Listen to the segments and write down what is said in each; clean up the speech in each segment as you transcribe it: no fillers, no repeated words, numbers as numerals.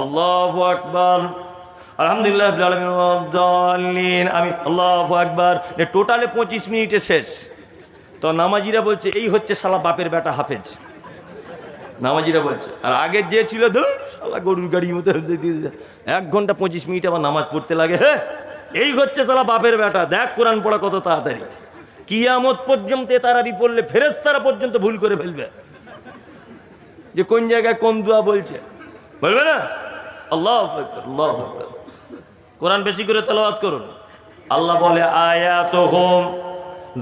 আল্লাহু আকবার, আলহামদুলিল্লাহ রাব্বিল আলামিন ওয়াদ-দাল্লিন, আমিন, আল্লাহু আকবার। টোটালে 25 মিনিটে শেষ। তো নামাজিরা বলছে এই হচ্ছে শালা বাপের বেটা হাফেজ, নামাজিরা বলছে। আর আগের যে ছিল ধুর শালা গরুর গাড়ির মতো 1 ঘন্টা 25 মিনিট আবার নামাজ পড়তে লাগে। হ্যাঁ, এই হচ্ছে শালা বাপের বেটা। দেখ কোরআন পড়া কত তাড়াতাড়ি। কিয়ামত পর্যন্ত তারাবি পড়লে ফেরেশতারা পর্যন্ত ভুল করে ফেলবে যে কোন জায়গায় কোন দোয়া বলছে, বলবে না? আল্লাহু আকবার, আল্লাহু আকবার। কোরআন বেশি করে তেলাওয়াত করুন। আল্লাহ বলে আয়াতুহুম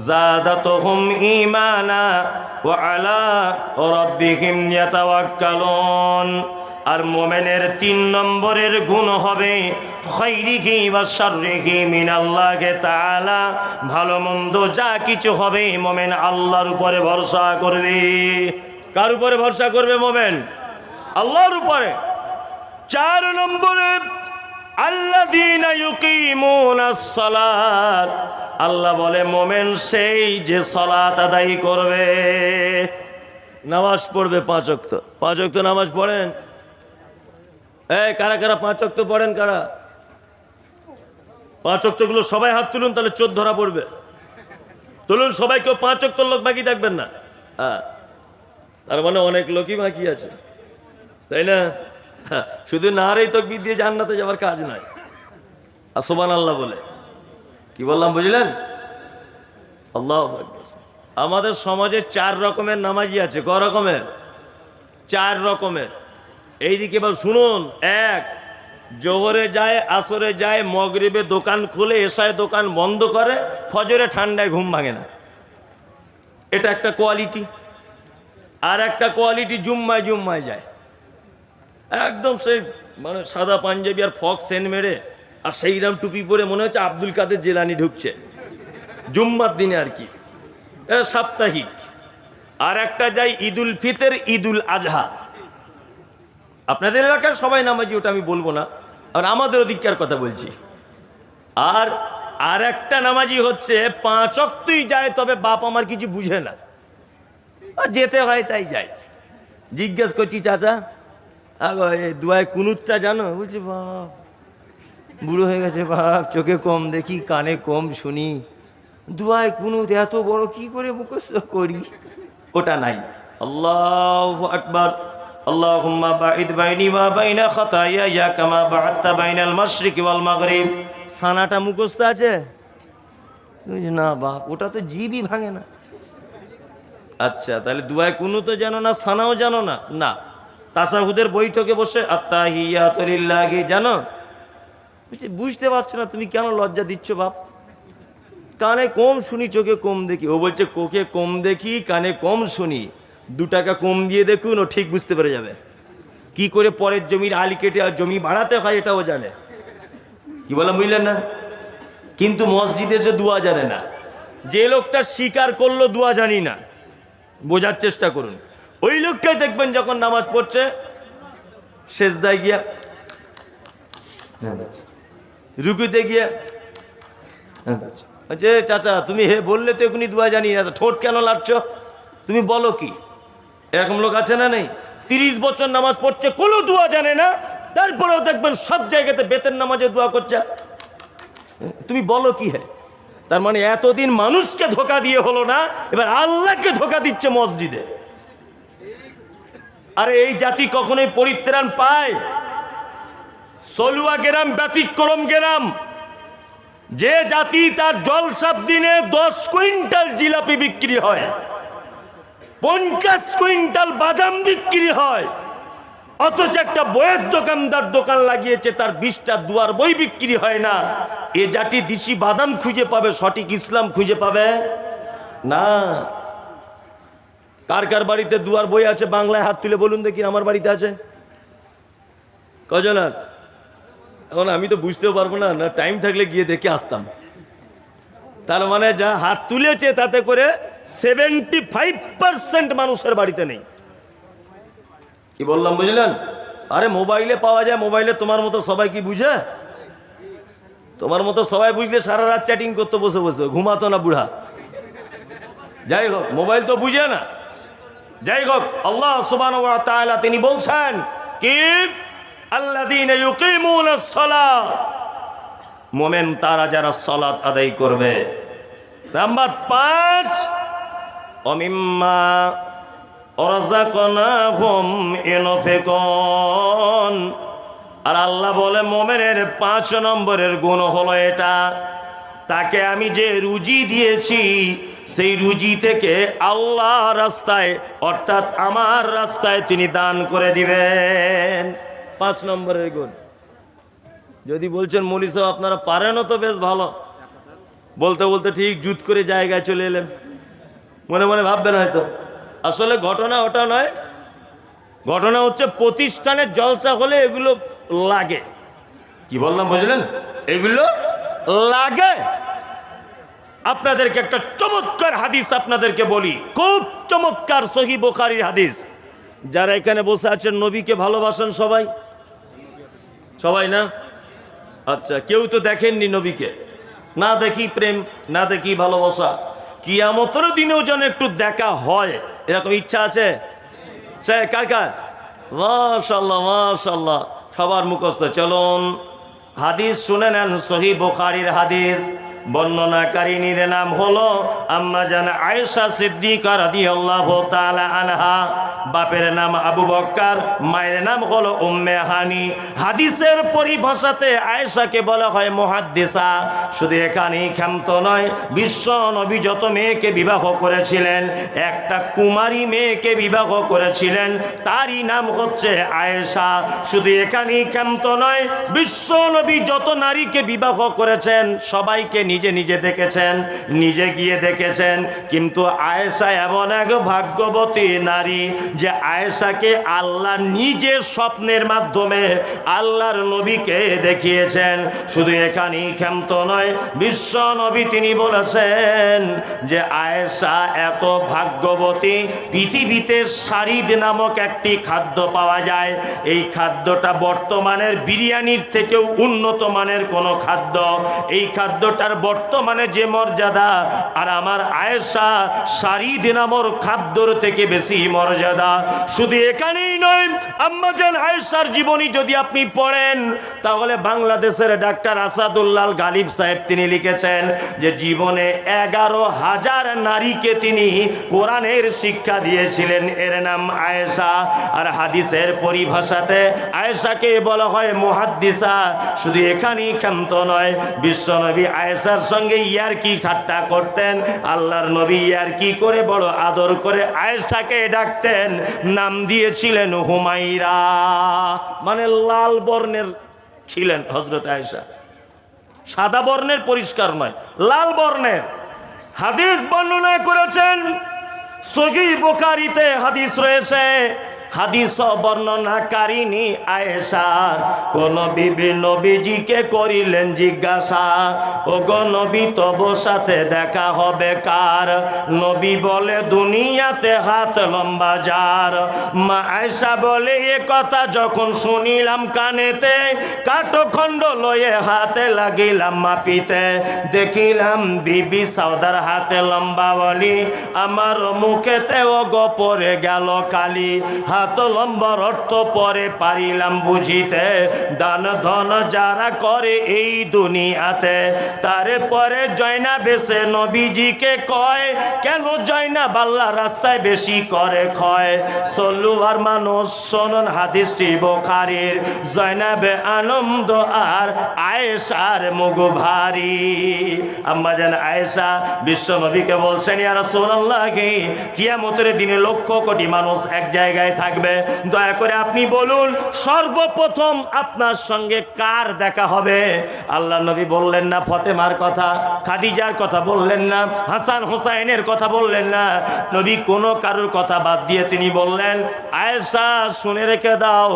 জাদাতুহুম ঈমানা ওয়া আলা রাব্বিহিম ইয়াতাওয়াক্কালুন। আর মুমিনের 3 নম্বরের গুণ হবে খাইরিহি ওয়া শাররিহি মিনাল্লাহি তাআলা। ভালো মন্দ যা কিছু হবে মুমিন আল্লাহর উপরে ভরসা করবে। কার উপরে ভরসা করবে মুমিন? আল্লাহর উপরে। 4 নম্বরে আল্লাযীনা ইউকিমুনাস সালাত। আল্লাহ বলে মুমিন সেই যে সালাত আদায় করবে, নামাজ পড়বে 5 ওয়াক্ত। 5 ওয়াক্ত নামাজ পড়েন? এই কারা কারা 5 ওয়াক্ত পড়েন? কারা 5 ওয়াক্তগুলো সবাই হাত তুলুন, তাহলে চোর ধরা পড়বে। তুলুন সবাই, কেউ 5 ওয়াক্ত লোক বাকি থাকবেন না। হ্যাঁ, তার মানে অনেক লোকই বাকি আছে, তাই না? শুধু নারেই তাকবীর দিয়ে জান্নাতে যাওয়ার কাজ নয়। আর সুবহানাল্লাহ বলে কি বললাম বুঝলেন? আল্লাহু আকবার। আমাদের সমাজে 4 রকমের নামাজি আছে। ক রকমের? 4 রকমের। এইদিকে এবার শুনুন। 1, জোহরে যায়, আসরে যায়, মাগরিবে দোকান খুলে, এশায় দোকান বন্ধ করে, ফজরে ঠান্ডায় ঘুম ভাঙে না। এটা একটা কোয়ালিটি। আর একটা কোয়ালিটি জুম্মায় জুম্মায় যায়, একদম সেই মানে সাদা পাঞ্জাবি আর ফক সেন মেরে আর সেইরাম টুপি পরে মনে হচ্ছে আব্দুল কাদের জেলানি ঢুকছে জুম্মার দিনে আর কি, এটা সাপ্তাহিক। আর একটা যায় ঈদুল ফিতর, ঈদুল আজহা। আপনাদের এলাকার সবাই নামাজি, ওটা আমি বলবো না, আর আমাদের ওদিককার কথা বলছি। আর একটা নামাজি হচ্ছে 5 ওয়াক্তই যায়, তবে বাপ আমার কিছু বুঝে না, যেতে হয় তাই যায়। জিজ্ঞেস করছি চাচা দুয়ায় কুনুতটা জানো? বলছি বাপ বুড়ো হয়ে গেছে বাপ, চোখে কম দেখি, কানে কম শুনি, দুয়ায় কুনুত এত বড় কি করে মুখস্থ করি? ওটা নাই। আল্লাহু আকবার। আল্লাহুম্মা বাঈদ বাইনি ওয়া বাইনা খাতায়ায়া কামা বা'আদতা বাইনাল মাশরিকি ওয়াল মাগরিব। সানাটা মুখস্থ আছে? না বাপ, ওটা তো জিবই ভাঙে না। আচ্ছা, তাহলে দুয়ায় কুনুতও জানো না, সানাও জানো না? না। তাশাহুদের বৈঠকে বসে আত্তাহিয়াতু লিল্লাহি জানো? বুঝতে পারছো না তুমি, কেন লজ্জা দিচ্ছ বাপ? কানে কম শুনি, চোখে কম দেখি। ও বলছে কোকে কম দেখি, কানে কম শুনি, 2 টাকা কম দিয়ে দেখুন, ও ঠিক বুঝতে পেরে যাবে কি করে পরের জমির আলি কেটে আর জমি বাড়াতে হয়, এটাও জানে। কি বললাম বুঝলেন না? কিন্তু মসজিদে এসে দোয়া জানে না। যে লোকটা স্বীকার করলো দোয়া জানি না, বোঝার চেষ্টা করুন। ওই লোকটাই দেখবেন যখন নামাজ পড়ছে সেজদায় গিয়া, রুকুতে গিয়া, আচ্ছা চাচা তুমি হে বললে তো এখনই দোয়া জানি না, ঠোঁট কেন লাড়ছ? তুমি বলো কি? এরকম লোক আছে না নেই? 30 বছর নামাজ পড়ছে, কোনো দোয়া জানে না, তারপরেও দেখবেন সব জায়গাতে বেতের নামাজে দোয়া করছে। তুমি বলো কি? হ্যাঁ, তার মানে এতদিন মানুষকে ধোকা দিয়ে হলো না, এবার আল্লাহকে ধোকা দিচ্ছে মসজিদে। আরে এই জাতি কখনোই পরিত্রাণ পায়? সলুয়া গ্রাম ব্যতিক্রম গ্রাম। যে জাতি তার জলসার দিনে 10 কুইন্টাল জিলাপি বিক্রি হয়, 50 কুইন্টাল বাদাম বিক্রি হয়, অথচ একটা বইয়ের দোকানদার দোকান লাগিয়েছে, তার 20টা দুয়ার বই বিক্রি হয় না। এ জাতি দিশি বাদাম খুঁজে পাবে, সঠিক ইসলাম খুঁজে পাবে না। কার কার বাড়িতে দুয়ার বই আছে বাংলায়? হাত তুলে বলুন দেখি। আমার বাড়িতে আছে কজন? এখন আমি তো বুঝতেও পারবো না, না টাইম থাকলে গিয়ে দেখে আসতাম। তার মানে যা হাত তুলেছে তাতে করে 75% মানুষের বাড়িতে নেই। কি বললাম বুঝলেন? আরে মোবাইলে পাওয়া যায়, মোবাইলে তোমার মতো সবাই কি বুঝে? তোমার মতো সবাই বুঝলে সারা রাত চ্যাটিং করতে বসে বসে, ঘুমাতো না বুড়া। যাই হোক, মোবাইল তো বুঝে না। যাই হোক, আল্লাহ সুবহানাহু ওয়া তাআলা তিনি বলছেন কি, আল্লাহ আল্লাযীনা ইউকিমুনাস সালাহ, মুমিন তারা যারা সালাত আদায় করবে। নাম্বার 5, অমিম্মা রাযাকনাহুম ইউনফিকুন। আর আল্লাহ বলে মুমিনের 5 নম্বরের গুণ হলো এটা, তাকে আমি যে রুজি দিয়েছি সেই রুজি থেকে আল্লাহ রাস্তায় অর্থাৎ আমার রাস্তায় তিনি দান করে দিবেন। 5 নম্বরের গুণ। যদি বলছেন মৌলী সাহেব আপনারা পারেনও তো বেশ ভালো, বলতে বলতে ঠিক জুত করে জায়গায় চলে এলেন, মনে মনে ভাববেন হয়তো। আসলে ঘটনা ওটা নয়, ঘটনা হচ্ছে প্রতিষ্ঠানের জলসা হলে এগুলো লাগে। কি বললাম বুঝলেন? এগুলো লাগে। আপনাদেরকে একটা চমৎকার হাদিস আপনাদেরকে বলি, খুব চমৎকার সহিহ বুখারীর হাদিস। যারা এখানে বসে আছেন নবীকে ভালোবাসেন সবাই? সবাই না? আচ্ছা, কেউ তো দেখেননি নবীকে। না দেখি প্রেম, না দেখি ভালোবাসা, কিয়ামতের দিনেও যেন একটু দেখা হয় এরকম ইচ্ছা আছে? সে কার কার? মাশাআল্লাহ মাশাআল্লাহ, সবার মুখস্থ। চলুন হাদিস শুনে নেন, সহিহ বুখারীর হাদিস। বর্ণনাকারিনীর নাম হলো আম্মা জান আয়েশা সিদ্দিকা রাদিয়াল্লাহু তাআলা আনহা। বাপের নাম আবু বকর, মায়ের নাম হলো উম্মে হানি। হাদিসের পরিভাষাতে আয়েশাকে বলা হয় মুহাদ্দিসা। শুধু এখানেই ক্ষান্ত নয়, বিশ্ব নবী যত মেয়েকে বিবাহ করেছিলেন, একটা কুমারী মেয়েকে বিবাহ করেছিলেন, তারই নাম হচ্ছে আয়েশা। শুধু এখানেই ক্ষান্ত নয়, বিশ্ব নবী যত নারীকে বিবাহ করেছেন সবাইকে নিজে নিজে দেখেছেন, নিজে গিয়ে দেখেছেন। কিন্তু আয়েশা এমন এক ভাগ্যবতী নারী যে আয়েশাকে আল্লাহ নিজে স্বপ্নের মাধ্যমে আল্লাহর নবীকে দেখিয়েছেন। শুধু এখানেই ক্ষান্ত নয়, বিশ্ব নবী তিনি বলেছেন যে আয়েশা এত ভাগ্যবতী, পৃথিবীতে শারিদ নামক একটি খাদ্য পাওয়া যায়, এই খাদ্যটা বর্তমানের বিরিয়ানির থেকেও উন্নত মানের কোনো খাদ্য। এই খাদ্যটার বর্তমানে যে মর্যাদা, আর আমার আয়েশা শারিদ নামক খাদ্যর থেকে বেশি মর্যাদা। শুধু এখানেই নয়, আম্মা জান আয়েশার জীবনী যদি আপনি পড়েন তাহলে বাংলাদেশের ডাক্তার আসাদুল্লাহ গালিব সাহেব তিনি লিখেছেন যে জীবনে 11,000 নারীকে তিনি কোরআনের শিক্ষা দিয়েছিলেন, এর নাম আয়েশা। আর হাদিসের পরিভাষাতে আয়েশাকে বলা হয় মুহাদ্দিসা। শুধু এখানেই ক্ষান্ত নয়, বিশ্বনবী আয়েশার সঙ্গে ইয়ারকি ঠাট্টা করতেন। আল্লাহর নবী ইয়ারকি করে বড় আদর করে আয়েশাকে ডাকতেন, নাম দিয়েছিলেন হুমাইরা, মানে লাল বর্ণের ছিলেন হযরত আয়েশা। সাদা বর্ণের, পরিষ্কার নয়, লাল বর্ণের। হাদিস বর্ণনা করেছেন সহিহ বুখারীতে হাদিস রয়েছে। হাদিস বর্ণনাকারিনী আয়েশা কোন বিবি নবীজিকে করিলেন জিজ্ঞাসা, ও গো নবী তব সাথে দেখা হবে কার? নবী বলে দুনিয়াতে হাত লম্বা যার। মা আয়েশা বলে এ কথা যখন শুনিলাম কানেতে, কাঠখণ্ড লয়ে হাতে লাগিলাম মাপিতে, দেখিলাম বিবি সাউদার হাতে লম্বা বলি, আমার মুখেতে ও গো পড়ে গেল কালি। হাত লম্বার অর্থ পরে পারিলাম বুঝিতে, দান ধন যারা করে এই দুনিয়াতে, তারে পরে জয়না বেশে নবীজিকে কয়, কেন জয়না বাল্লা রাস্তায় বেশি করে ক্ষয়। সল্লু আর মানুষ শোনন হাদিসটি বুখারীর। জয়নাবে আনন্দ আর আয়েশার মুখ ভারী। আম্মা জান আয়েশা বিশ্ব নবীকে বলছেন, ইয়া রাসূলুল্লাহ, কিয়ামতের দিনে লক্ষ কোটি মানুষ এক জায়গায় থাকবে, দয়া করে আপনি বলুন সর্বপ্রথম আপনার সঙ্গে কার দেখা হবে? আল্লাহ নবী বললেন না ফাতেমার কথা, খাদিজার কথা বললেন না, হাসান হুসাইনের কথা বললেন না। নবী কোনো কারোর কথা বাদ দিয়ে তিনি বললেন, আয়েশা শুনে রেখে দাও,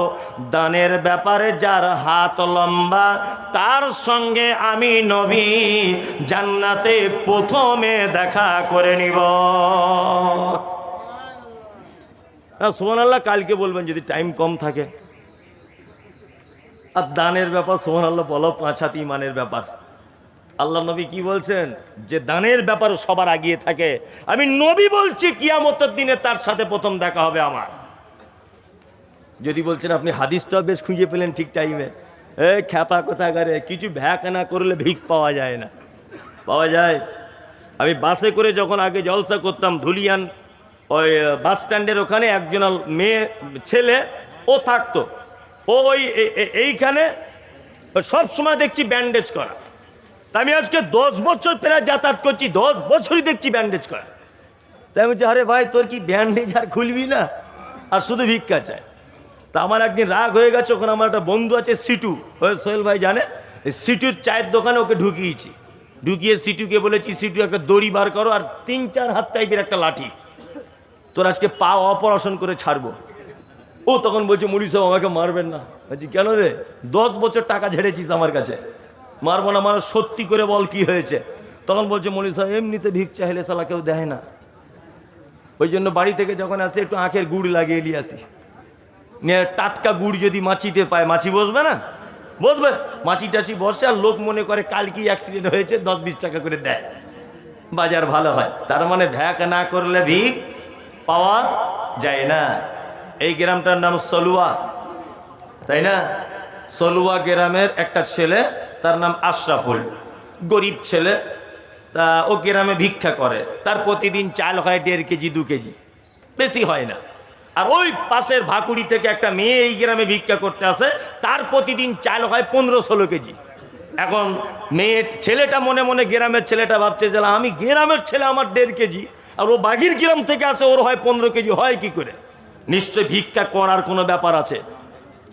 দানের ব্যাপারে যার হাত লম্বা তার সঙ্গে আমি নবী জান্নাতে প্রথমে দেখা করে নিব। সুবহানাল্লাহ কালকে বলবেন যদি টাইম কম থাকে। আর দানের ব্যাপার সুবহানাল্লাহ বলো 5 হাত ইমানের ব্যাপার। আল্লাহ নবী কি বলছেন? যে দানের ব্যাপার সবার আগিয়ে থাকে, আমি নবী বলছি কিয়ামতের দিনে তার সাথে প্রথম দেখা হবে আমার। যদি বলছেন আপনি হাদিসটাও বেশ খুঁজে পেলেন ঠিক টাইমে। খ্যাপা কোথাকারে, কিছু ভ্যাক না করলে ভিক পাওয়া যায় না। পাওয়া যায়। আমি বাসে করে যখন আগে জলসা করতাম ধুলিয়ান ওই বাস স্ট্যান্ডের ওখানে একজন মেয়ে ছেলে ও থাকতো, ও ওই এইখানে সব সময় দেখছি ব্যান্ডেজ করা। তা আমি আজকে 10 বছর প্রায় যাতায়াত করছি, 10 বছরই দেখছি ব্যান্ডেজ করা। তাই আমি বলছি আরে ভাই তোর কি ব্যান্ডেজ আর খুলবি না, আর শুধু ভিক্ষা চায়। তা আমার একদিন রাগ হয়ে গেছে, ওখানে আমার একটা বন্ধু আছে সিটু, ওই সোহেল ভাই জানে, সিটুর চায়ের দোকানে ওকে ঢুকিয়েছি। ঢুকিয়ে সিটুকে বলেছি সিটু একটা দড়ি বার করো আর 3-4 হাত টাইপের একটা লাঠি, তোর আজকে পা অপারেশন করে ছাড়বো। ও তখন বলছে মুড়ি সাহেব আমাকে মারবেন না। বলছি কেন রে, 10 বছর টাকা ঝেড়েছিস আমার কাছে, মারবো না, মানে সত্যি করে বল কি হয়েছে। তখন বলছে মুড়ি সাহেব এমনিতে ভিক চাইলে সালা কেউ দেয় না, ওই জন্য বাড়ি থেকে যখন আসে একটু আখের গুড় লাগিয়ে নিয়ে আসি। নিয়ে টাটকা গুড় যদি মাছিতে পায়, মাছি বসবে না, বসবে, মাছি টাছি বসে, আর লোক মনে করে কাল কি অ্যাক্সিডেন্ট হয়েছে 10-20 টাকা করে দেয়, বাজার ভালো হয়। তার মানে ভ্যাক না করলে ভিক পাওয়া যায় না। এই গ্রামটার নাম সলুয়া, তাই না? সলুয়া গ্রামের একটা ছেলে, তার নাম আশরাফুল, গরিব ছেলে। তা ও গ্রামে ভিক্ষা করে, তার প্রতিদিন চাল হয় 1.5 কেজি 2 কেজি, বেশি হয় না। আর ওই পাশের ভাকুড়ি থেকে একটা মেয়ে এই গ্রামে ভিক্ষা করতে আসে, তার প্রতিদিন চাল হয় 15-16 কেজি। এখন ছেলেটা মনে মনে, গ্রামের ছেলেটা ভাবছে যে আমি গ্রামের ছেলে, আমার 1.5 কেজি, আর ও বাগির গ্রাম থেকে আসে, ওর হয় 15 কেজি, হয় কি করে? নিশ্চয় ভিক্ষা করার কোনো ব্যাপার আছে।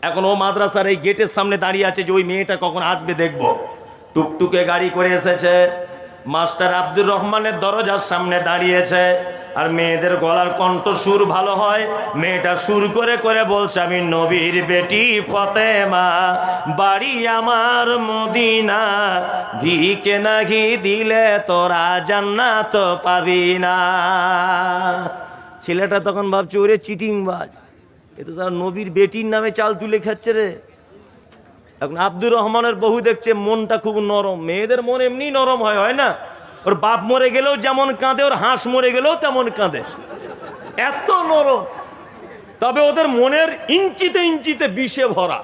এখন ও মাদ্রাসার এই গেটের সামনে দাঁড়িয়ে আছে যে ওই মেয়েটা কখন আসবে দেখব। টুকটুকে গাড়ি করে এসেছে, মাস্টার আব্দুর রহমানের দরজার সামনে দাঁড়িয়েছে। আর মেয়েদের গলার কণ্ঠ সুর ভালো হয়, মেয়েটা সুর করে করে বলছে আমি নবীর বেটি ফতেমা, বাড়ি আমার মদিনা, ভিকে নাহি দিলে তোরা জান্নাত পাবি না। ছেলেটা তখন ভাবছে ওরে চিটিংবাজ, এ তো তারা নবীর বেটির নামে চাল তুলে খাচ্ছে রে। এখন আব্দুর রহমানের বহু দেখছে মনটা খুব নরম, মেয়েদের মন এমনি নরম হয়, হয় না? ওর বাপ মরে গেলেও যেমন কাঁদে, ওর হাঁস মরে গেলেও তেমন কাঁদে, এত নরম। তবে ওদের মনের ইঞ্চিতে ইঞ্চিতে বিষে ভরা।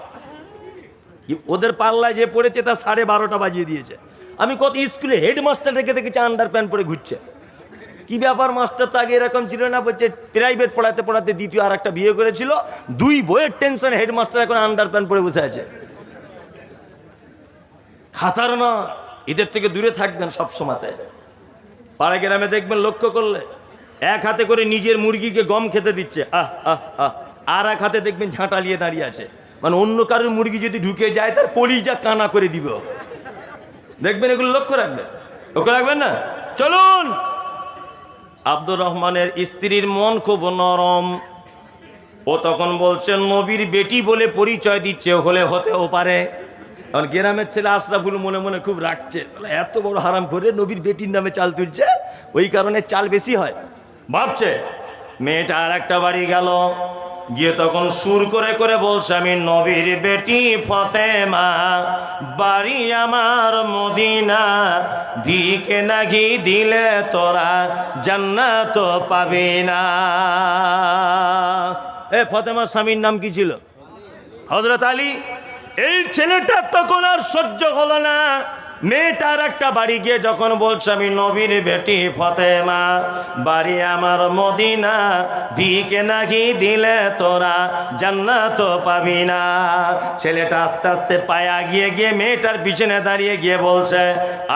ওদের পাল্লায় যে পড়েছে তা 12:30 বাজিয়ে দিয়েছে। আমি কত স্কুলে হেডমাস্টার রেখে দেখেছি আন্ডার প্যান্ট পরে ঘুরছে। কি ব্যাপার, মাস্টার তো আগে এরকম ছিল না, বলছে প্রাইভেট পড়াতে পড়াতে দ্বিতীয় আর একটা বিয়ে করেছিল, 2 বইয়ের টেনশন, হেডমাস্টার এখন আন্ডার প্যান্ট পরে বসে আছে। খাতার না, এদের থেকে দূরে থাকবেন সব সময়তে। পাড়া গ্রামে দেখবেন, লক্ষ্য করলে এক হাতে করে নিজের মুরগিকে গম খেতে দিচ্ছে, আর এক হাতে দেখবেন ঝাঁটা নিয়ে দাঁড়িয়ে আছে, মানে অন্য কারোর মুরগি যদি ঢুকে যায় তার কলিজা কানা করে দিবে। দেখবেন, এগুলো লক্ষ্য রাখবেন, লক্ষ্য রাখবেন না? চলুন। আব্দুর রহমানের স্ত্রীর মন খুব নরম, ও তখন বলছেন নবীর বেটি বলে পরিচয় দিচ্ছে, হলে হতেও পারে। কারণ গ্রামের ছেলে আশরাফুল মনে মনে খুব রাখছে, এত বড় হারাম করে নবীর বেটির নামে চাল তুলছে, ওই কারণে চাল বেশি হয় ভাবছে। মেয়েটা আর একটা বাড়ি গেল, গিয়ে তখন সুর করে করে বলছে আমি নবীর বেটি ফতেমা, বাড়ি আমার মদিনা, ভিকে নাহি দিলে তোরা জান্নাত পাবি না। ফতেমার স্বামীর নাম কি ছিল? হযরত আলী। এই ছেলেটা তখন আর সহ্য হলো না, মেয়েটার একটা বাড়ি গিয়ে যখন বলছে আমি নবীর বেটি ফতেমা, বাড়ি আমার মদিনা, ভিকে নাহি দিলে তোরা জান্নাত পাবি না। ছেলেটা আস্তে আস্তে পায়া গিয়ে গিয়ে মেয়েটার পিছনে দাঁড়িয়ে গিয়ে বলছে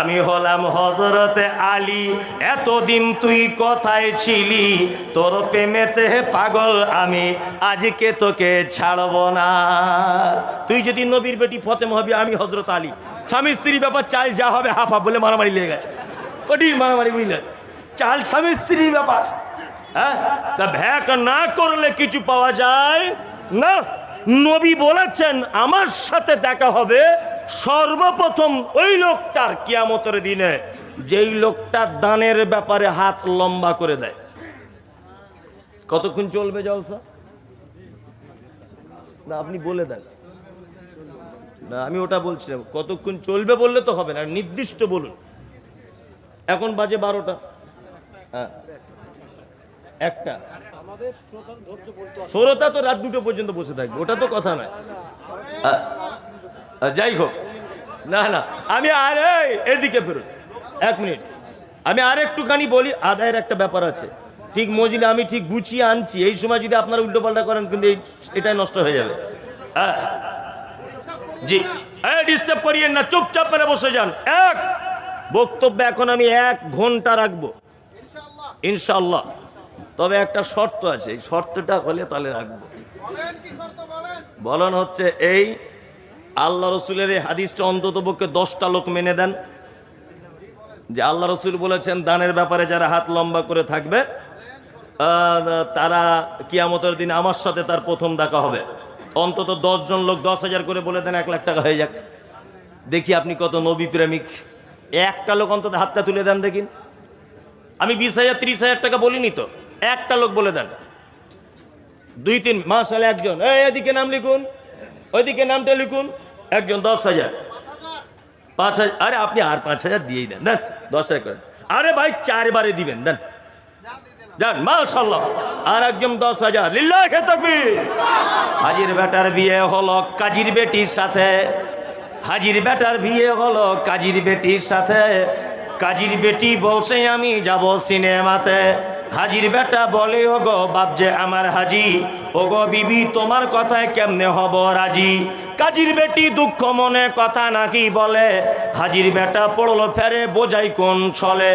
আমি হলাম হযরতে আলী, এতদিন তুই কোথায় ছিলি, তোর প্রেমেতে পাগল আমি, আজকে তোকে ছাড়ব না। তুই যদি নবীর বেটি ফতেমা হবি, আমি হযরত আলী। স্বামী স্ত্রী ব্যাপার, চাল যা হবে হাফ হাফ বলে মারামারি লেগে গেছে, কঠিন মারামারি, বুঝলেন? চাল স্বামী স্ত্রীর ব্যাপার। হ্যাঁ, তা ভ্যাক না করলে কিছু পাওয়া যায় না। নবী বলেছেন আমার সাথে দেখা হবে সর্বপ্রথম ওই লোকটার কিয়ামতের দিনে, যেই লোকটা দানের ব্যাপারে হাত লম্বা করে দেয়। কতক্ষণ চলবে জলসা? না আপনি বলে দেন না, আমি ওটা বলছিলাম কতক্ষণ চলবে বললে তো হবে না, নির্দিষ্ট বলুন। এখন বাজে 12টা। হ্যাঁ, একটা শ্রোতা তো রাত 2টো পর্যন্ত বসে থাকবে, ওটা তো কথা নয়। যাই হোক, না না, আমি এদিকে ফেরুন 1 মিনিট, আমি আর একটুখানি বলি। আদায়ের একটা ব্যাপার আছে, ঠিক মজিলে আমি ঠিক গুছিয়ে আনছি, এই সময় যদি আপনারা উল্টো পাল্টা করেন কিন্তু এটাই নষ্ট হয়ে যাবে। জি, ডিস্টার্ব করিয়েন না, চুপচাপ মেরে বসে যান। বক্তব্য এখন আমি 1 ঘন্টা রাখবো ইনশাআল্লাহ, তবে একটা শর্ত আছে, এই শর্তটা হলে তাহলে রাখবো। বলন হচ্ছে এই, আল্লাহ রসুলের এই হাদিসটা অন্তত পক্ষে 10টা লোক মেনে দেন যে আল্লাহ রসুল বলেছেন দানের ব্যাপারে যারা হাত লম্বা করে থাকবে তারা কিয়ামতের দিন আমার সাথে তার প্রথম দেখা হবে। অন্তত 10 জন লোক 10,000 করে বলে দেন, 1 লাখ টাকা হয়ে যাক। দেখি আপনি কত নবী প্রেমিক। একটা লোক অন্তত হাতটা তুলে দেন দেখিন। আমি 20,000 30,000 টাকা বলিনি তো, একটা লোক বলে দেন। 2-3 মাশাআল্লাহ, একজন এদিকে নাম লিখুন, ওইদিকে নামটা লিখুন। একজন 10,000 5,000, আরে আপনি আর 5,000 দিয়েই দেন, দেন 10,000 করে। আরে ভাই 4 বারে দিবেন, দেন যান মাশাআল্লাহ। আর একজন 10,000, লিল্লাহি তাকবীর। হাজির বেটার বিয়ে হলো কাজীর বেটির সাথে, হাজির বেটার বিয়ে হলো কাজীর বেটির সাথে। কাজীর বেটি বলছে আমি যাব সিনেমাতে। হাজির বেটা বলে ওগো বাপ যে আমার হাজি, ওগো বিবি তোমার কথায় কেমনে হব রাজি। কাজীর বেটি দুঃখ মনে কথা নাকি বলে, হাজির বেটা পড়লো ফেরে বোঝাই কোন ছলে।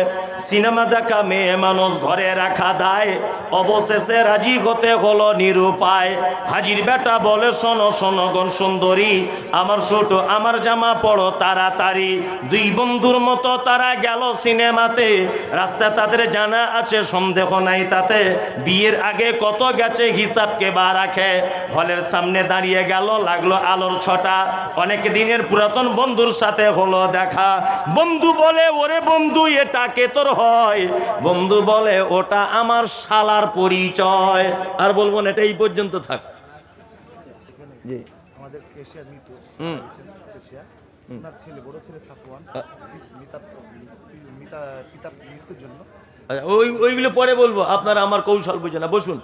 সিনেমা দেখা মেয়ে মানুষ ঘরে রাখা দায়, অবশেষে রাজি হতে হলো নিরুপায়। হাজির বেটা বলে শোনো শোনো গণ সুন্দরী, আমার ছোট আমার জামা পড়ো তাড়াতাড়ি। 2 বন্ধুর মতো তারা গেল সিনেমাতে, রাস্তা তাদের জানা আছে সন্দেহ নাই তাতে। বিয়ের আগে কত গেছে হিসাব কে বা রাখে। হলের সামনে দাঁড়িয়ে গেল, লাগলো আলোর ছটা। অনেক দিনের পুরাতন বন্ধুর সাথে হলো দেখা। বন্ধু বলে ওরে বন্ধু এটা কে তোর হয়, বন্ধু বলে ওটা আমার শালার পরিচয়। আর বলবো না, এটা এই পর্যন্ত থাক। জি, আমাদের এশিয়া মিতু এশিয়া ওনার ছেলে বড় ছেলে সাফওয়ান পিতার মৃত্যুর জন্য। ওইগুলো পরে বলবো, আপনারা আমার কৌশল বুঝে না। বসুন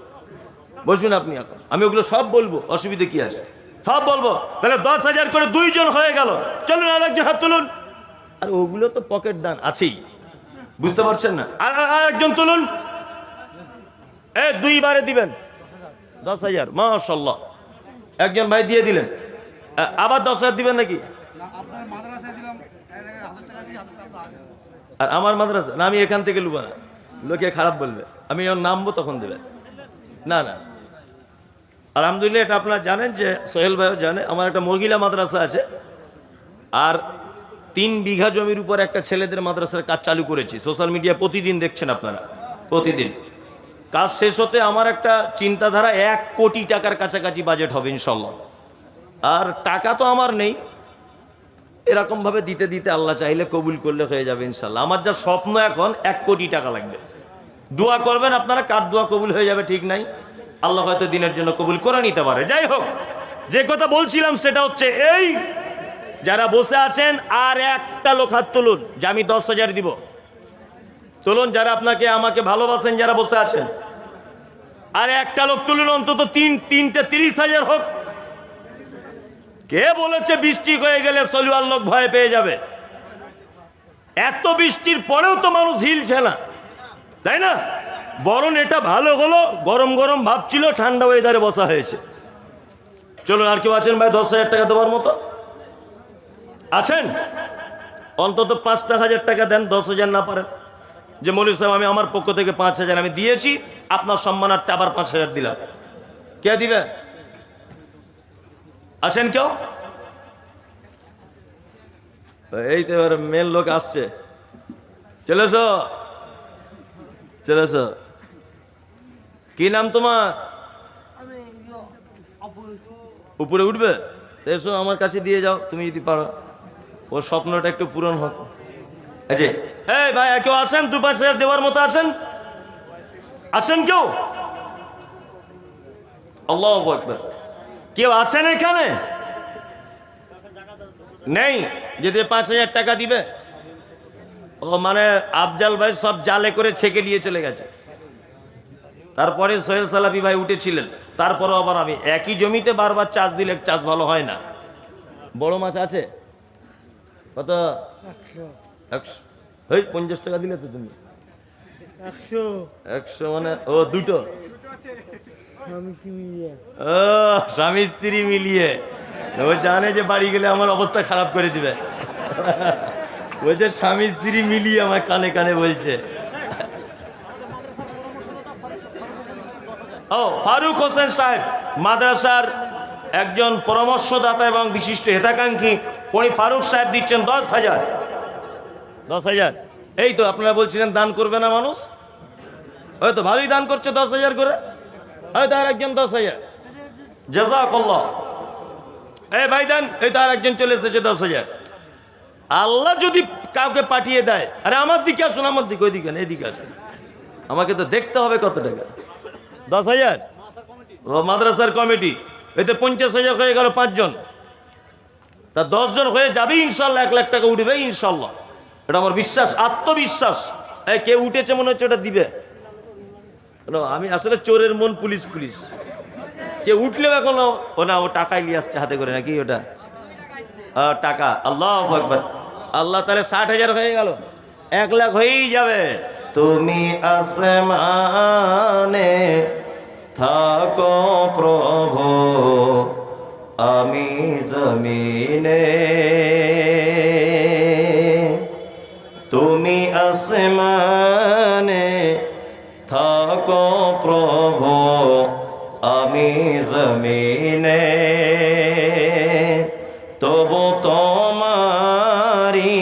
বসুন আপনি, এখন আমি ওগুলো সব বলবো, অসুবিধে কি আছে, সব বলবো। তাহলে 10,000 করে 2 জন হয়ে গেল। চলুন আর একজন হাত তুলুন। আর ওগুলো তো পকেট দান আছেই, বুঝতে পারছেন না। আর একজন তুলুন, 2 বারে দিবেন 10,000। মাশাআল্লাহ, একজন ভাই দিয়ে দিলেন। আবার 10,000 দিবেন নাকি? আর আমার মাদ্রাসা না, আমি এখান থেকে লুবো না, লোকে খারাপ বলবে। আমি যখন নামবো তখন দেবেন। না না, আলহামদুলিল্লাহ, এটা আপনারা জানেন যে সোহেল ভাইও জানে, আমার একটা মহিলা মাদ্রাসা আছে। আর 3 বিঘা জমির উপর একটা ছেলেদের মাদ্রাসার কাজ চালু করেছি। সোশ্যাল মিডিয়া প্রতিদিন দেখছেন আপনারা, প্রতিদিন। কাজ শেষ হতে আমার একটা চিন্তাধারা 1 কোটি টাকার কাছাকাছি বাজেট হবে ইনশাল্লাহ। আর টাকা তো আমার নেই, এরকমভাবে দিতে দিতে আল্লাহ চাইলে কবুল করলে হয়ে যাবে ইনশাল্লাহ। আমার যা স্বপ্ন এখন 1 কোটি টাকা লাগবে। দোয়া করবেন আপনারা, কার দোয়া কবুল হয়ে যাবে ঠিক নাই, আল্লাহ হয়তো দিনের জন্য কবুল করে নিতে পারে। যাই হোক, যে কথা বলছিলাম সেটা হচ্ছে এই, যারা বসে আছেন আর একটা লোক হাত তুলুন যে আমি 10,000 দিব। তুলুন, যারা আপনাকে আমাকে ভালোবাসেন, যারা বসে আছেন। আর একটা লোক তুলুন, অন্তত 3টে 30,000 হোক। কে বলেছে বৃষ্টি হয়ে গেলে সলিওয়ার লোক ভয় পেয়ে যাবে? এত বৃষ্টির পরেও তো মানুষ হিলছে না, তাই না? বরং এটা ভালো হলো, গরম গরম ভাবছিল, ঠান্ডা ওয়েদারে বসা হয়েছে। চলুন, আর কেউ আছেন ভাই 10,000 টাকা দেওয়ার মতো? আছেন? অন্তত 5,000 টাকা দেন, 10,000 না পারেন যে মৌলভী সাহেব আমি আমার পক্ষ থেকে 5,000 আমি দিয়েছি, আপনার সম্মানার্থে আবার 5,000 দিলাম। কে দিবে? আছেন কেউ? এই তো এবার মেন লোক আসছে। চলেছ চলেছ, কি নাম তোমার? উপরে উঠবে? এসো আমার কাছে দিয়ে যাও, তুমি যদি পারো। ওর স্বপ্নটা একটু পূরণ হোক। এই ভাই, কেউ আছেন 2-5,000 দেওয়ার মতো? আছেন? আছেন কেউ? আল্লাহু আকবার। কেউ আছেন এখানে? নেই? যদি 5,000 টাকা দিবে। ও মানে আফজাল ভাই সব জালে করে ছেকে নিয়ে চলে গেছে। তারপরে সোহেল সালাফি ভাই উঠেছিলেন, তারপরও আবার আমি একই জমিতে বারবার চাষ দিলে চাষ ভালো হয় না। বড় মাছ আছে কত? 100। ওই 50 টাকা দিলে তো তুমি 100 মানে ও দুটো স্বামী স্ত্রী মিলিয়ে। ও জানে যে বাড়ি গেলে আমার অবস্থা খারাপ করে দিবে, বলছে স্বামী স্ত্রী মিলিয়ে আমার কানে কানে বলছে। ও ফারুক হোসেন সাহেব মাদ্রাসার একজন পরামর্শদাতা এবং বিশিষ্ট হিতাকাঙ্ক্ষী, উনি ফারুক সাহেব দিচ্ছেন 10,000। 10,000 এই তো আপনারা বলছিলেন দান করবে না মানুষ, হয়তো ভালোই দান করছে 10,000 করে। হয়তো আর একজন 10,000, জাযাকাল্লাহ। এই ভাই দেন, এই তো আর একজন চলে এসেছে 10,000। আল্লাহ যদি কাউকে পাঠিয়ে দেয়, আরে আমার দিকে আসুন, আমার দিকে, ওইদিকে না, এদিকে আসুন, আমাকে তো দেখতে হবে কত টাকা। 10,000 ও মাদ্রাসার কমিটি, এতে 50,000 হয়ে গেল 5 জন, তা 10 জন হয়ে যাবে ইনশাল্লাহ, 1 লাখ টাকা উঠবে ইনশাল্লাহ। এটা আমার বিশ্বাস, আত্মবিশ্বাস। এই কে উঠেছে মনে হচ্ছে ওটা দিবে। আমি আসলে চোরের মন পুলিশ পুলিশ, কে উঠলেও এখন ও না, ও টাকাই নিয়ে আসছে হাতে করে নাকি ওটা টাকা। আল্লাহু আকবার। আল্লাহ তাহলে 60,000 হয়ে গেল, 1 লাখ হয়েই যাবে। তুমি আসমানে থাকো প্রভু, আমি জমিনে। তুমি আসমানে থাকো প্রভু, আমি জমিনে। তবু তোমারি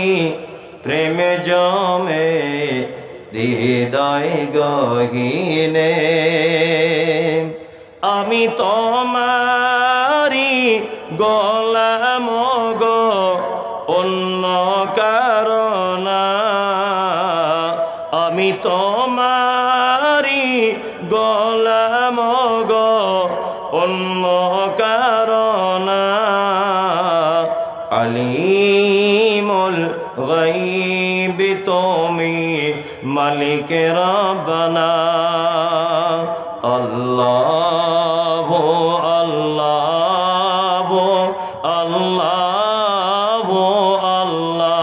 প্রেম জমে হৃদয় গহীনে। আমি তোমারি গোলাম গো, অন্য কারণ না। আমি তোমারি গোলাম গো, অন্য কারণ না। আলিমুল গায়ব তুমি, মালিক রব্বানা। আল্লাহ আল্লাহ আল্লাহ আল্লাহ।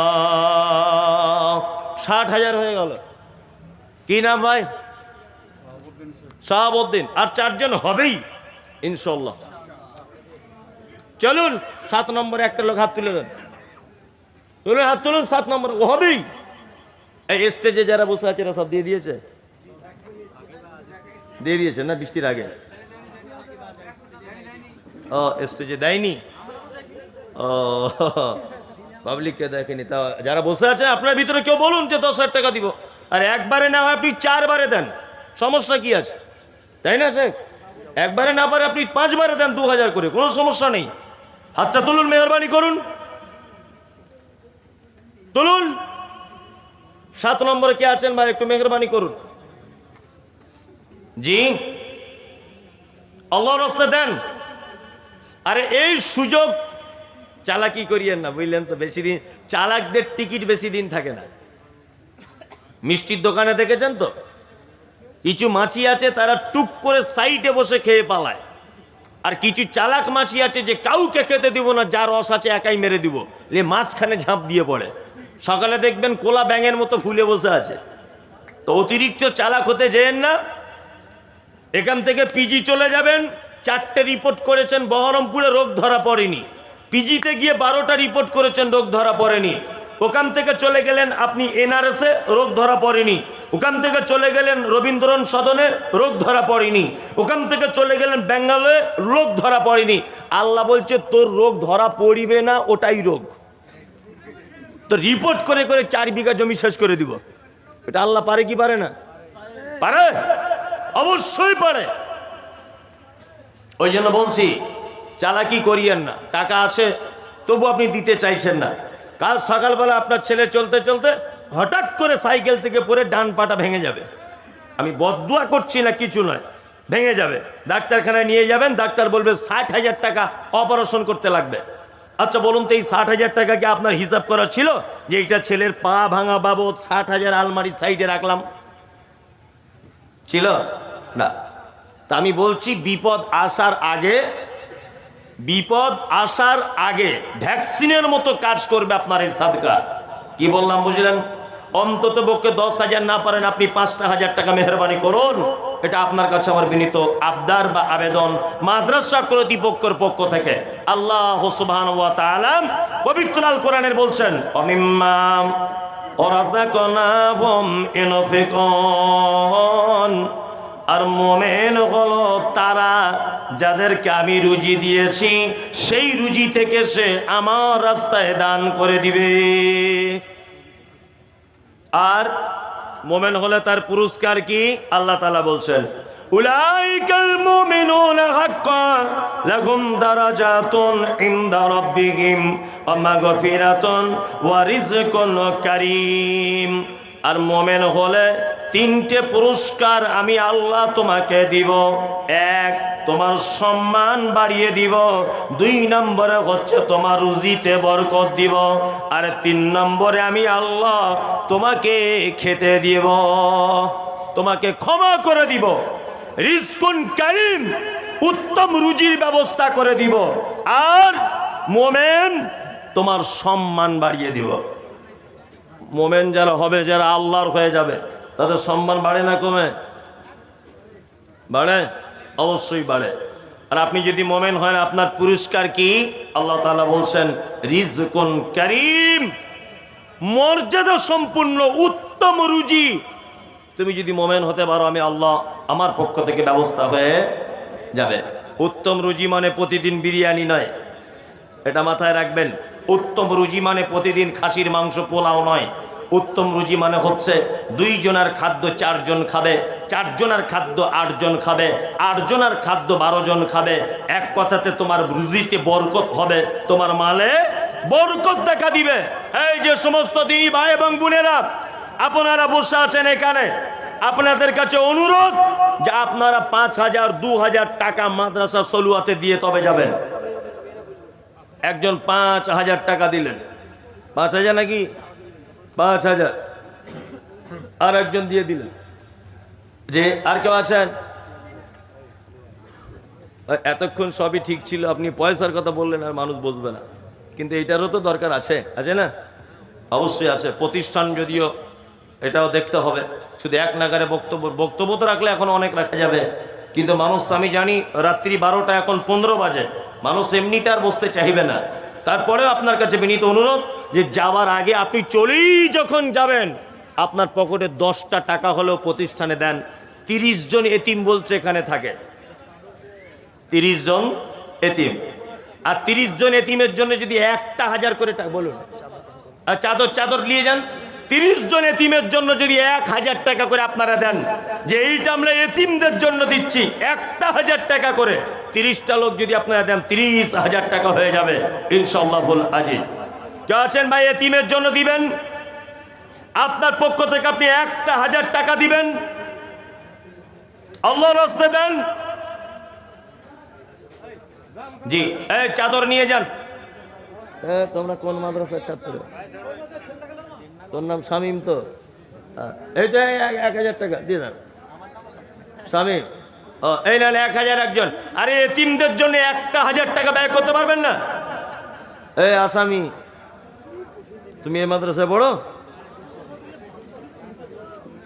60,000 হয়ে গেল। কি নাম ভাই? শাহাবুদ্দিন। আর 4 জন হবেই ইনশাল্লাহ। চলুন 7 নম্বরে একটা লোক হাত তুলে দেন, তুলুন হাত তুলুন, 7 নম্বর হবেই। এই স্টেজে যারা বসে আছে এরা সব দিয়ে দিয়েছে, দিয়ে দিয়েছে না বৃষ্টির আগে? ও স্টেজে দেয়নি, ও পাবলিককে দেখেনি। তা যারা বসে আছে আপনার ভিতরে কেউ বলুন যে 10,000 টাকা দিব। আর একবারে না হয় আপনি 4 বারে দেন, সমস্যা কি আছে? তাই না শেখ? একবারে না পারে আপনি 5 বারে দেন 2,000 করে, কোনো সমস্যা নেই। হাতটা তুলুন, মেহরবানি করুন, তুলুন। 7 নম্বরে কে আছেন ভাই, একটু মেহরবানি করুন। জি, আল্লাহর রাস্তায় দেন। আরে এই সুযোগ চালাকি করিয়েন না, বুঝলেন তো? বেশি দিন চালাকদের টিকিট বেশি দিন থাকে না। মিষ্টির দোকানে দেখেছেন তো, কিছু মাছি আছে তারা টুক করে সাইডে বসে খেয়ে পালায়, আর কিছু চালাক মাছি আছে যে কাউকে খেতে দিব না, যার রস আছে একাই মেরে দিব, মাঝখানে ঝাঁপ দিয়ে পড়ে। সকালে দেখবেন কোলা ব্যাঙের মতো ফুলে বসে আছে। তো অতিরিক্ত চালাক হতে যেন না। এখান থেকে পিজি চলে যাবেন, 4টে রিপোর্ট করেছেন বহরমপুরে, রোগ ধরা পড়েনি। পিজিতে গিয়ে 12টা রিপোর্ট করেছেন, রোগ ধরা পড়েনি। ওখান থেকে চলে গেলেন আপনি এনআরএসে, রোগ ধরা পড়েনি। ওখান থেকে চলে গেলেন রবীন্দ্রন সদনে, রোগ ধরা পড়েনি। ওখান থেকে চলে গেলেন ব্যাঙ্গালোরে, রোগ ধরা পড়েনি। আল্লাহ বলছে তোর রোগ ধরা পড়িবে না, ওটাই রোগ। তো রিপোর্ট করে করে 4 বিঘা জমি শেষ করে দিব। এটা আল্লাহ পারে কি পারে না? পারে, অবশ্যই পারে। ওই জন্য বলছি চালাকি করিয়েন না। টাকা আছে তবু আপনি দিতে চাইছেন না। কাল সকালবেলা আপনার ছেলে চলতে চলতে হঠাৎ করে সাইকেল থেকে পড়ে ডান পাটা ভেঙে যাবে। আমি বদদুয়া করছি না, কিছু নয়, ভেঙে যাবে। ডাক্তারখানায় নিয়ে যাবেন, ডাক্তার বলবে 60,000 টাকা অপারেশন করতে লাগবে। আচ্ছা বলুন তো, এই 60,000 টাকা কি আপনার হিসাব করা ছিল যে এইটা ছেলের পা ভাঙা বাবদ 60,000 আলমারির সাইডে রাখলাম? ছিল না। তা আমি বলছি বিপদ আসার আগে ভ্যাকসিনের মতো কাজ করবে আপনার এই সাদকা। কি বললাম বুঝলেন? অন্তত পক্ষে 10,000 না পারেন আপনি 5,000 টাকা মেহরবানি করুন। এটা আপনার কাছে আমার বিনীত আবদার বা আবেদন মাদ্রাসা কর্তৃপক্ষের পক্ষ থেকে। আল্লাহ সুবহানাহু ওয়া তাআলা পবিত্র আল কোরআনের বলছেন, অমিম্মাম ওয়ারাযাকনাহুম ইউনফিকুন। আর মোমেন হলো তারা যাদেরকে আমি রুজি দিয়েছি সেই রুজি থেকে সে আমার রাস্তায় দান করে দিবে। আর মোমেন হলে তার পুরস্কার কি? আল্লাহ তাআলা বলছেন, উলাইকাল মুমিনুনা হাক্কান লাহুম দারাজাতুন ইনদা রাব্বিহিম ওয়া মাগফিরাতুন ওয়া রিজকুন কারীম। আর মোমেন হলে 3টে পুরস্কার আমি আল্লাহ তোমাকে দিব। 1, তোমার সম্মান বাড়িয়ে দিব। 2 নম্বরে হচ্ছে তোমার রুজিতে বরকত দিব। আর 3 নম্বরে আমি আল্লাহ তোমাকে খেতে দিব, তোমাকে ক্ষমা করে দিব। রিজকুন কারীম, উত্তম রুজির ব্যবস্থা করে দিব। আর মোমেন তোমার সম্মান বাড়িয়ে দিব। মোমেন যারা হবে, যারা আল্লাহর হয়ে যাবে, তাদের সম্মান বাড়ে না কমে? বাড়ে, অবশ্যই বাড়ে। আর আপনি যদি মোমেন হয়, আপনার পুরস্কার কি? আল্লাহ তাআলা বলছেন রিজকুন কারীম, মর্যাদা সম্পূর্ণ উত্তম রুজি। তুমি যদি মোমেন হতে পারো, আমি আল্লাহ আমার পক্ষ থেকে ব্যবস্থা হয়ে যাবে। উত্তম রুজি মানে প্রতিদিন বিরিয়ানি নয়, এটা মাথায় রাখবেন। উত্তম রুজি মানে প্রতিদিন খাসির মাংস পোলাও নয়। উত্তম রুজি মানে হচ্ছে 2 জনের খাদ্য 4 জন খাবে, 4 জনের খাদ্য 8 জন খাবে, 8 জনের খাদ্য 12 জন খাবে। এক কথাতে তোমার রুজিতে বরকত হবে, তোমার মালে বরকত দেখা দিবে। এই যে সমস্ত দিনী ভাই এবং বোনেরা আপনারা বসে আছেন এখানে, আপনাদের কাছে অনুরোধ যে আপনারা 5,000 2,000 টাকা মাদ্রাসা সলুয়াতে দিয়ে তবে যাবেন। একজন 5,000 টাকা দিলেন, 5,000 নাকি 5,000, আর একজন দিয়ে দিলেন। যে আর কেউ আছেন? এতক্ষণ সবই ঠিক ছিল, আপনি পয়সার কথা বললেন আর মানুষ বুঝবে না, কিন্তু এইটারও তো দরকার আছে, আছে না? অবশ্যই আছে। প্রতিষ্ঠান যদিও এটাও দেখতে হবে। শুধু এক নাগারে বক্তব্য তো রাখলে এখন অনেক রাখা যাবে, কিন্তু মানুষ, আমি জানি রাত্রি 12টা এখন 15 বাজে, মানুষ এমনিতে আর বসতে চাইবে না। তারপরেও আপনার কাছে বিনীত অনুরোধ যে যাওয়ার আগে আপনি চলেই যখন যাবেন, আপনার পকেটে 10টা টাকা হলেও প্রতিষ্ঠানে দেন। 30 জন এতিম বলছে এখানে থাকে, 30 জন এতিম। আর 30 জন এতিমের জন্য যদি 1,000 করে টাকা বলুন, আর চাদর নিয়ে যান। 30 জন এতিমের জন্য যদি 1,000 টাকা করে আপনারা দেন, যে এইটা আমরা এতিমদের জন্য দিচ্ছি 1,000 টাকা করে, 30টা লোক যদি আপনারা দেন 30,000 টাকা হয়ে যাবে ইনশাআল্লাহুল আজিজ। কেউ আছেন ভাই এতিমের জন্য দিবেন? আপনার পক্ষ থেকে আপনি 1,000 টাকা দিবেন, আল্লাহর রাস্তায় দেন। জি, এই চাদর নিয়ে যান। তোমরা কোন মাদ্রাসার ছাত্র? তোর নাম শামীম তো? এইটা 1,000 টাকা দিয়ে দেন শামীম। এই নেন 1,000 একজন। আরে এতিমদের জন্য 1,000 টাকা ব্যয় করতে পারবেন না? এই আসামি, তুমি এই মাদ্রাসায় পড়ো?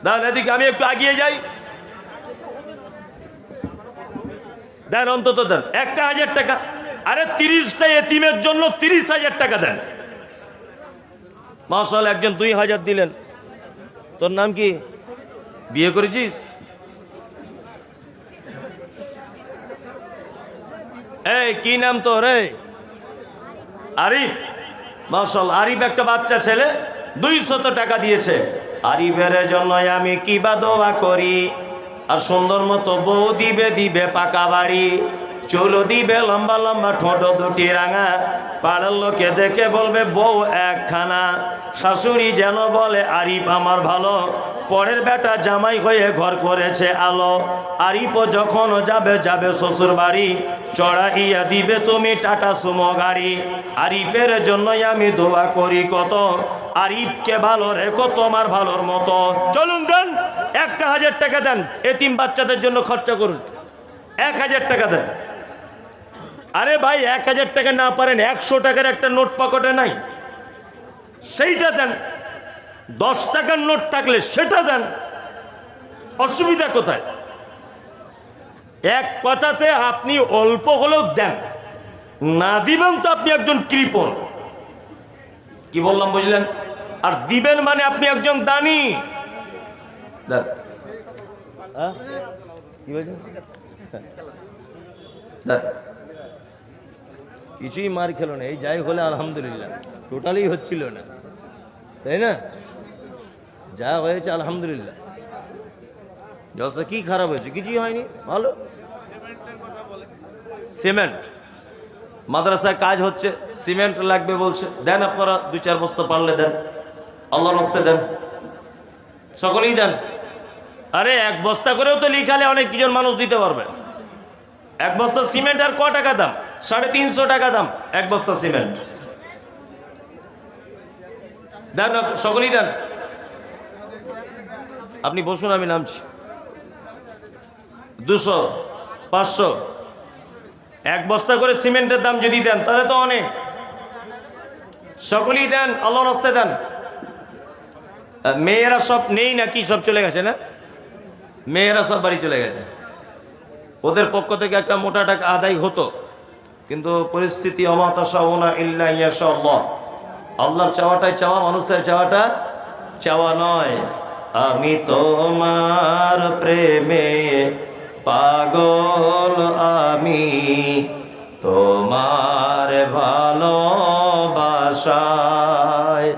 দেন এদিকে, আমি একটু এগিয়ে যাই। দেন, অন্তত দেন 1,000 টাকা। আরে 30টা এতিমের জন্য 30,000 টাকা দেন। মাশাআল্লাহ, একজন 2,000 দিলেন। তোর নাম কি? বিয়ে করেছিস? এই কি নাম তোর? আরিফ। মাশাআল্লাহ, আরিফ একটা বাচ্চা ছেলে, 200 টাকা দিয়েছে। আরিফের জন্য আমি কিবা দোয়া করি। আর সুন্দর মতো বউ দিবে পাকা বাড়ি, চুলো দিবে লম্বা লম্বা, ঠোঁট 2টি রাঙা, পাড়ার লোকে দেখে বলবে বউ একখানা। শাশুড়ি যেন বলে আরিফ আমার ভালো, পরের বেটা জামাই হয়ে ঘর করেছে আলো। আরিফও যখন যাবে শ্বশুর বাড়ি, চড়াইয়া দিবে তুমি টাটা সুমো গাড়ি। আরিফের জন্যই আমি দোয়া করি কত, আরিফকে ভালো রেখো তোমার ভালোর মতো। চলুন দেন 1,000 টাকা দেন, এতিম বাচ্চাদের জন্য খরচা করুন। 1000 টাকা দেন। আরে ভাই 1000 টাকা না পারেন 100 টাকার একটা নোট পকেটে নাই, সেইটা দেন। 10 টাকার নোট থাকলে সেটা দেন, অসুবিধা কোথায়? এক কথাতে আপনি অল্প হলেও দেন, না দিবেন তো আপনি একজন কৃপণ। কি বললাম বুঝলেন? আর দিবেন মানে আপনি একজন দানি। দেন। হ্যাঁ? কি বলছেন? দেন। কিছুই মার খেলো না, এই যাই হলে আলহামদুলিল্লাহ, টোটালি হচ্ছিল না, তাই না? যা হয়েছে আলহামদুলিল্লাহ। জলসা কি খারাপ হয়েছে? কিছুই হয়নি, ভালো। সিমেন্ট মাদ্রাসায় কাজ হচ্ছে, সিমেন্ট লাগবে বলছে, দেন আপনারা 2-4 বস্তা পারলে দেন, আল্লাহর রাস্তায় দেন, সকলেই দেন। আরে 1 বস্তা করেও তো লিখালে অনেক কিছু মানুষ দিতে পারবে। 1 বস্তা সিমেন্ট আর ক টাকা দাম? 350 টাকা দাম 1 বস্তা সিমেন্ট। দেন, সকলেই দেন। আপনি বসুন, আমি নামছি। 200, 500, 1 বস্তা করে সিমেন্টের দাম যদি দেন তাহলে তো অনেক। সকলেই দেন, আল্লাহর রাস্তায় দেন। মেয়েরা সব নেই নাকি? সব চলে গেছে না? মেয়েরা সব বাড়ি চলে গেছে। ওদের পক্ষ থেকে একটা মোটা টাকা আদায় হতো, কিন্তু পরিস্থিতি ওমা তাশাউনা ইল্লা ইয়াশাআল্লাহ, আল্লাহর চাওয়াটাই চাওয়া, মানুষের চাওয়াটা চাওয়া নয়। আমি তোমার প্রেমে পাগল, আমি তোমার ভালোবাসায়,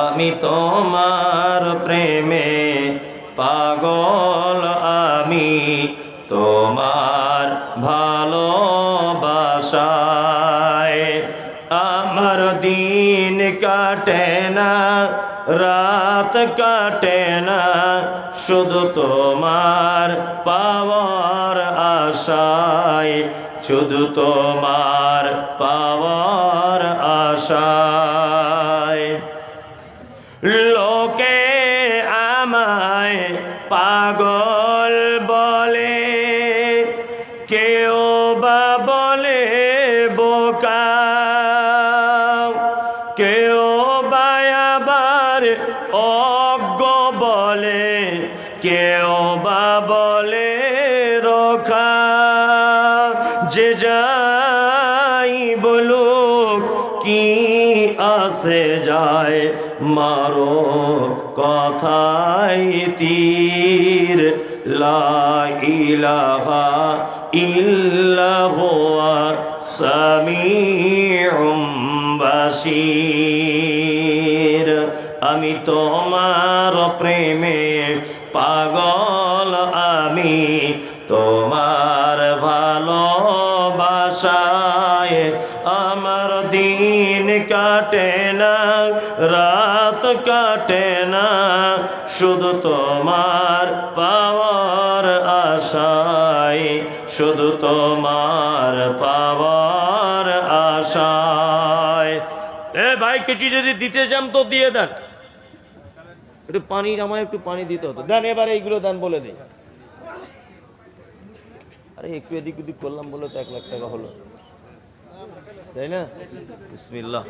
আমি তোমার প্রেমে পাগল, আমি তোমার ভালোবাসায়। আমার দিন কাটে না, রাত কাটে না, শুধু তোমার পাওয়ার আশায়, শুধু তোমার পাওয়ার আশায়। লোকে আমায় পাগল বলে, কেউ বা বলে বোকা, কেউ বা আবার অজ্ঞ বলে, কেউ বা বলে রোখা। যে যাই বলুক কি আসে যায়, মারো কথাই তীর, লা ইলাহা ইল্লাহু সামিউম বাসীর। আমি তোমার প্রেমে পাগল, আমি তোমার ভালোবাসায়। আমার দিন কাটে না, রাত কাটে না, শুধু তোমার পাওয়ার আশায়, শুধু তোমার পাওয়ার আশায়। এ ভাই, কিছু যদি দিতে চান তো দিয়ে দেন। একটু পানি, আমায় একটু পানি দিতে হতো। দেন এবার এইগুলো দেন, বলে দিই। আরে একটু এদিক ওদিক করলাম বলে তো 1 লাখ টাকা হলো, তাই না? বিসমিল্লাহ।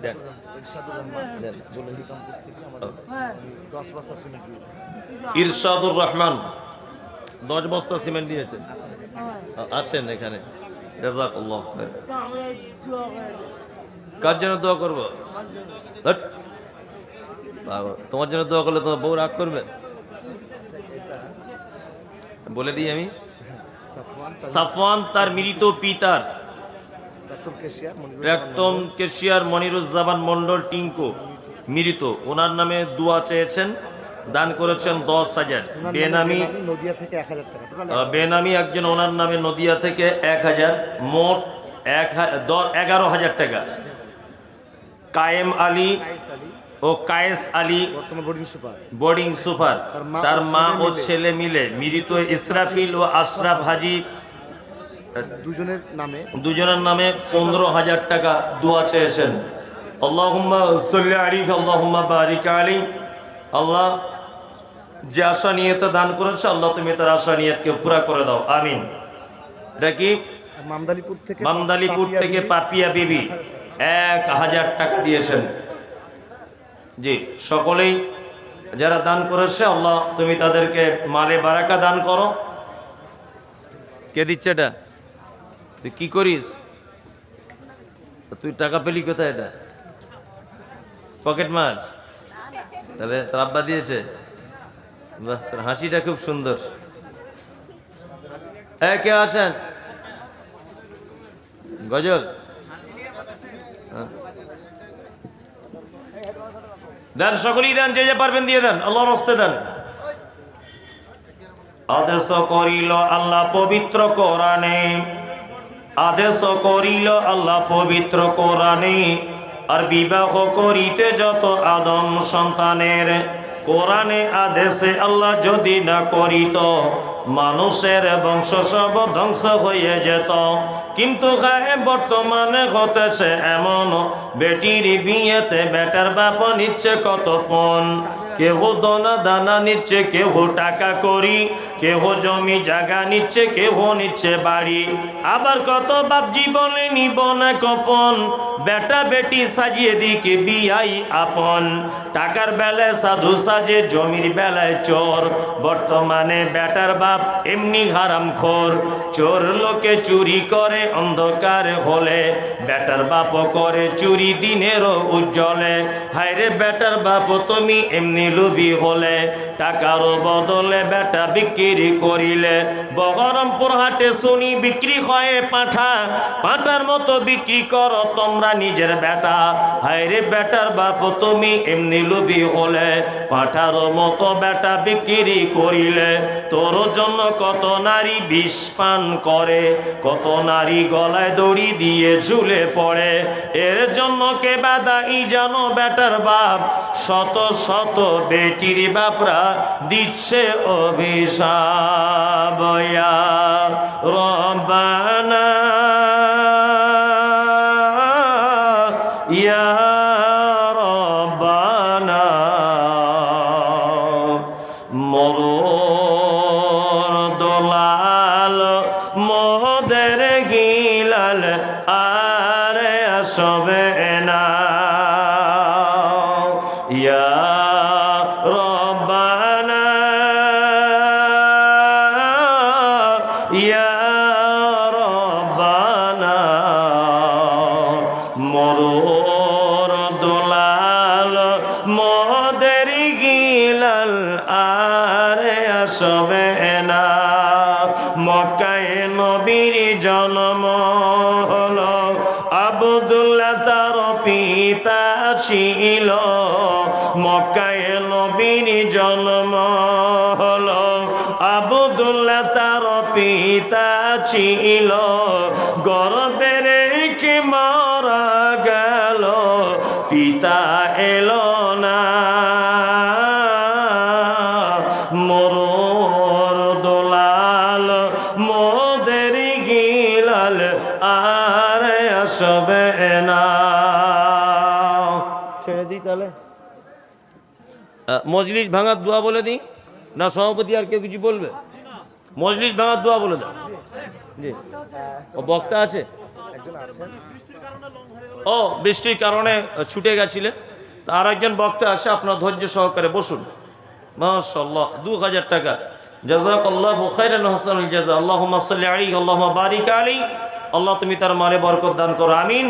দেন, দেন, বলে দিই। 10 বস্তা সিমেন্ট দিয়েছে। ইরশাদুর রহমান 10 বস্তা সিমেন্ট দিয়েছেন। আছেন এখানে, জাযাকাল্লাহ খাইর। কার জন্য দোয়া করবো? ধ্যাৎ, বাবা, তোমার জন্য দোয়া করলে তোমার বউ রাগ করবে? বলে দিই আমি। সাফওয়ান তার মৃত পিতার, প্রাক্তন কেশিয়ার মনিরুজ্জামান মন্ডল টিঙ্কু মৃত, ওনার নামে দোয়া চেয়েছেন, দান করেছেন 10,000। বেনামি নদিয়া থেকে 1000 টাকা টোটাল। বেনামি একজন ওনার নামে নদিয়া থেকে 1000, মোট 11,000 টাকা। কায়েম আলী ও কায়েস আলী বর্তমান বোর্ডিং সুপার, তার মা ও ছেলে মিলে মৃত ইসরাফিল ও আশরাফ হাজি দুজনের নামে 15,000 টাকা দোয়া চেয়েছেন। আল্লাহুম্মা সাল্লি আলাইহি আল্লাহুম্মা বারিক আলাইহি। আল্লাহ যে আশা নিয়তে দান করেছে আল্লাহ তুমি তার আশা নিয়তকে পুরা করে দাও, আমিন। এটা কি? মামদালিপুর থেকে পাপিয়া বিবি 1000 টাকা দিয়েছেন। জি, সকলেই যারা দান করেছে আল্লাহ তুমি তাদেরকে মালে বারাকা দান করো। কে দিচ্ছে এটা? তুই কি করিস? তুই টাকা পেলি কোথায়? এটা পকেট মার? তাহলে তোর আব্বা দিয়েছে? বাহ, তোর হাসিটা খুব সুন্দর। কে আছেন? গজল দেন, সকলেই দেন, যে যে পারবেন দিয়ে দেন, আল্লাহর রাস্তায় দেন। আদেশ করিল আল্লাহ পবিত্র কোরআনে, আদেশ করিল আল্লাহ পবিত্র কোরআনে, আর বিবাহ করিতে যত আদম সন্তানের, কোরআনে আদেশে আল্লাহ যদি না করিত মানুষের বংশ সব ধ্বংস হয়ে যেত। কিন্তু বর্তমানে হতেছে এমন, বেটির বিয়েতে বেটার বাপ নিচ্ছে কত পণ। কেহ দনা দানা নিচ্ছে, কেহ টাকা করি, কেহ জমি জায়গা নিচ্ছে, কেহ নিচ্ছে বাড়ি। আবার কত বাপ জীবনে নিব না কপন, বেটা বেটি সাজিয়ে দিকে বিয়াই আপন। টাকার বেলায় সাধু সাজে, জমির বেলায় চোর। বর্তমানে বেটার বাপ এমনি হারামখোর, চোর লোকে চুরি করে অন্ধকার হলে, বেটার বাপ করে চুরি দিনেরও উজ্জ্বলে। হায়রে বেটার বাপ তুমি এমনি লোভী হলে, টাকারও বদলে বেটা বিক্রি করিলে। বহরমপুর হাটে শুনি বিক্রি হয় পাঁঠা, পাঁঠার মতো বিক্রি করো তোমরা নিজের বেটা। হায়রে বেটার বাপ তুমি এমনি লোভী হলে, পাঁঠারও মতো বেটা বিক্রি করিলে। তোর জন্য কত নারী বিষ পান করে, কত নারী গলায় দড়ি দিয়ে ঝুলে পড়ে। এর জন্য কে বাদাই জানো বেটার বাপ, শত শত বেটির বাপরা দিচ্ছে অভিশাপ। ইয়া রব্বানা ইয়া রব্বানা, মরুর দোলাল মোদের গিলাল আর আসবে না। ইয়া রব্বানা ইয়া রব্বানা, মরুর দোলাল মোদের গিলাল আর আসবে না। মক্কায় নবীর জন্ম হলো, আব্দুল্লাহ তার পিতা ছিল। মক্কায় নবীর জন্ম হলো, আব্দুল্লাহ তার পিতা ছিল। গর্ভে রেখে মারা গেল, পিতা এলো না। মরুর দোলাল মোদের গিলাল আর আসবে না। ছেড়ে দিই তাহলে, মজলিস ভাঙার দোয়া বলে দিই না? সভাপতি আর কেউ কিছু বলবে? মজলিস ভাঙার দোয়া বলে দাও। জি, ও বক্তা আছে? ও বৃষ্টির কারণে ছুটে গেছিলেন, আর একজন বক্তা আছে, আপনার ধৈর্য সহকারে বসুন। মাশাআল্লাহ, 2000 টাকা। জাযাকাল্লাহু খাইরান হাসানুল জাযা। আল্লাহুম্মা সাল্লি আলাইহি আল্লাহুম্মা বারিক আলাইহি। আল্লাহ তুমি তার মালে বরকত দান করো, আমিন।